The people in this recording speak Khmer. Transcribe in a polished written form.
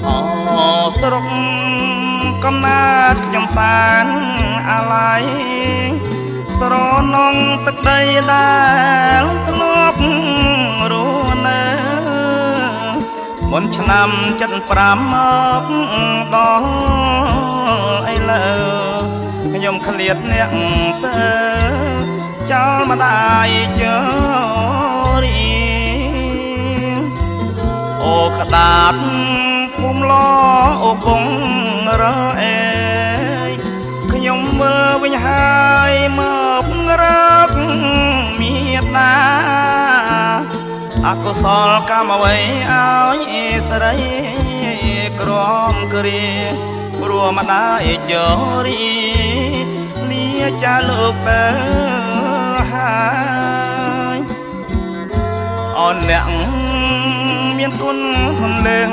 អូស្រុកកំណើតខ្ញុំសានអាឡ័យស្រនងទឹកដីដែលធ្លាប់រស់នៅមុនឆ្នាំ75មកដល់ឥឡូវខ្ញុំឃ្លាតអ្នកទៅចោលម្ដាយចោរីអូក្តាតភូមិឡអូគង់រអេខ្ញុំមើលវិញហើយមករកមានណាអកុសលកម្មអ្វីឲ្យស្រីក្រមគ្រាព្រោះម្ដាយចរីលាចាលោកទៅហើយអូនអ្នកមានគុណធនលឹង